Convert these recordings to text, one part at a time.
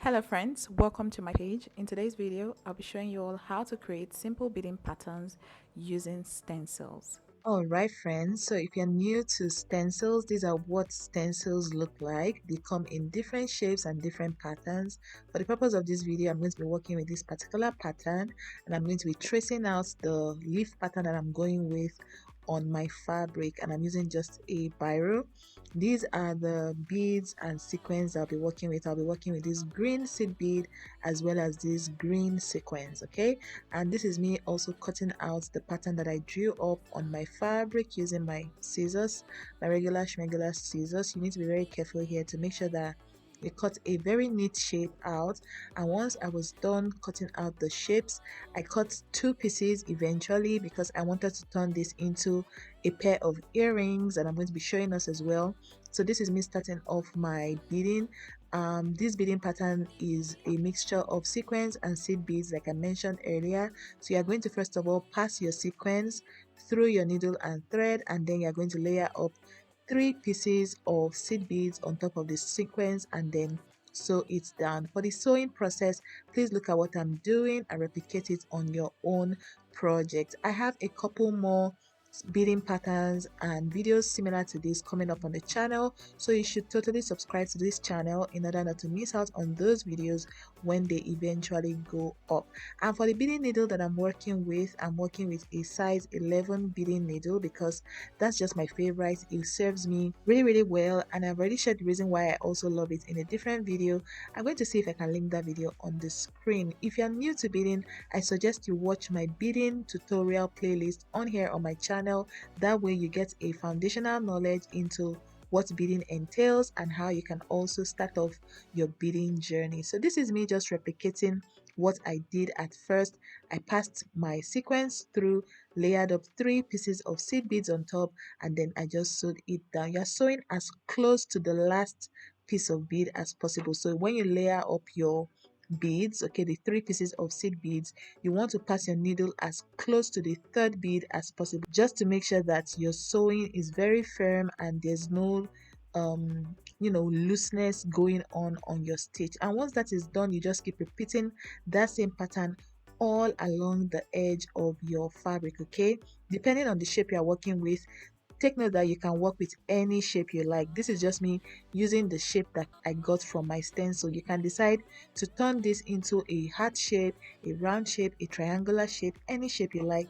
Hello friends, welcome to my page. In today's video, I'll be showing you all how to create simple beading patterns using stencils. Alright friends, so if you're new to stencils, these are what stencils look like. They come in different shapes and different patterns. For the purpose of this video, I'm going to be working with this particular pattern and I'm going to be tracing out the leaf pattern that I'm going with on my fabric, and I'm using just a biro. These are the beads and sequins I'll be working with. I'll be working with this green seed bead as well as this green sequins, okay? And this is me also cutting out the pattern that I drew up on my fabric using my scissors, my regular schmegular scissors. You need to be very careful here to make sure that you cut a very neat shape out. And once I was done cutting out the shapes, I cut two pieces eventually because I wanted to turn this into a pair of earrings, and I'm going to be showing us as well. So this is me starting off my beading. This beading pattern is a mixture of sequins and seed beads like I mentioned earlier. So you're going to first of all pass your sequins through your needle and thread, and then you're going to layer up 3 pieces of seed beads on top of the sequins and then sew it down. For the sewing process, please look at what I'm doing and replicate it on your own project. I have a couple more beading patterns and videos similar to this coming up on the channel, so you should totally subscribe to this channel in order not to miss out on those videos when they eventually go up. And for the beading needle that I'm working with a size 11 beading needle because that's just my favorite. It serves me really well, and I've already shared the reason why I also love it in a different video. I'm going to see if I can link that video on the screen. If you're new to beading, I suggest you watch my beading tutorial playlist on here on my channel. That way you get a foundational knowledge into what beading entails and how you can also start off your beading journey. So this is me just replicating what I did at first. I passed my sequence through, layered up 3 pieces of seed beads on top, and then I just sewed it down. You're sewing as close to the last piece of bead as possible. So when you layer up your beads, okay, the 3 pieces of seed beads, you want to pass your needle as close to the third bead as possible, just to make sure that your sewing is very firm and there's no looseness going on your stitch. And once that is done, you just keep repeating that same pattern all along the edge of your fabric, okay? Depending on the shape you're working with, take note that you can work with any shape you like. This is just me using the shape that I got from my stencil. You can decide to turn this into a heart shape, a round shape, a triangular shape, any shape you like.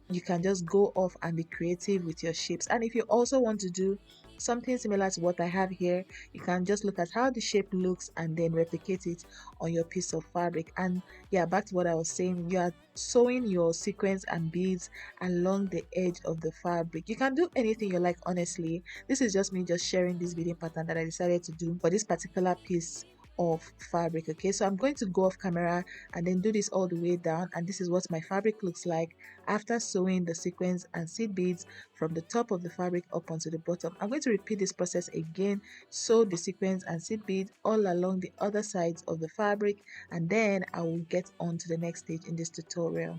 You can just go off and be creative with your shapes. And if you also want to do something similar to what I have here, you can just look at how the shape looks and then replicate it on your piece of fabric. And yeah, back to what I was saying, you are sewing your sequins and beads along the edge of the fabric. You can do anything you like, honestly. This is just me just sharing this beading pattern that I decided to do for this particular piece of fabric. Okay, so I'm going to go off camera and then do this all the way down, and this is what my fabric looks like after sewing the sequins and seed beads from the top of the fabric up onto the bottom. I'm going to repeat this process again, sew the sequins and seed beads all along the other sides of the fabric, and then I will get on to the next stage in this tutorial.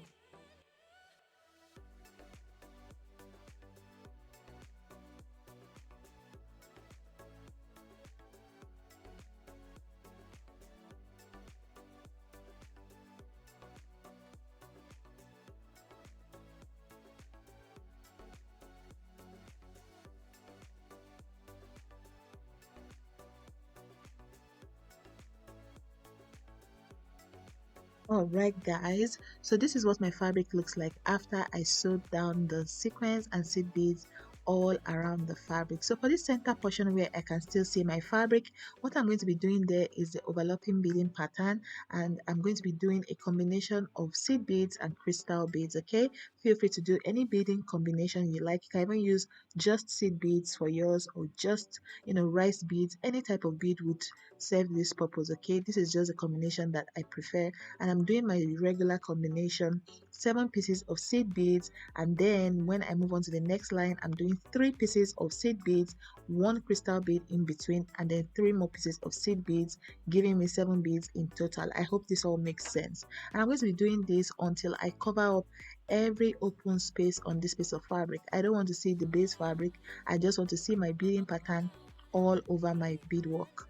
Alright guys, so this is what my fabric looks like after I sewed down the sequins and seed beads all around the fabric. So for this center portion where I can still see my fabric, what I'm going to be doing there is the overlapping beading pattern, and I'm going to be doing a combination of seed beads and crystal beads. Okay, feel free to do any beading combination you like. You can even use just seed beads for yours, or just rice beads. Any type of bead would serve this purpose. Okay, this is just a combination that I prefer, and I'm doing my regular combination, 7 pieces of seed beads, and then when I move on to the next line, I'm doing 3 pieces of seed beads, 1 crystal bead in between, and then 3 more pieces of seed beads, giving me 7 beads in total. I hope this all makes sense, and I'm going to be doing this until I cover up every open space on this piece of fabric. I don't want to see the base fabric, I just want to see my beading pattern all over my beadwork.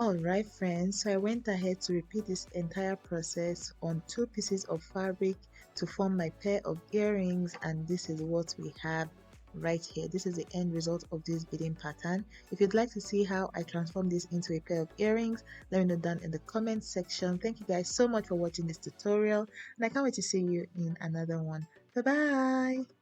Alright friends, so I went ahead to repeat this entire process on 2 pieces of fabric to form my pair of earrings, and this is what we have right here. This is the end result of this beading pattern. If you'd like to see how I transform this into a pair of earrings, let me know down in the comment section. Thank you guys so much for watching this tutorial, and I can't wait to see you in another one. Bye bye.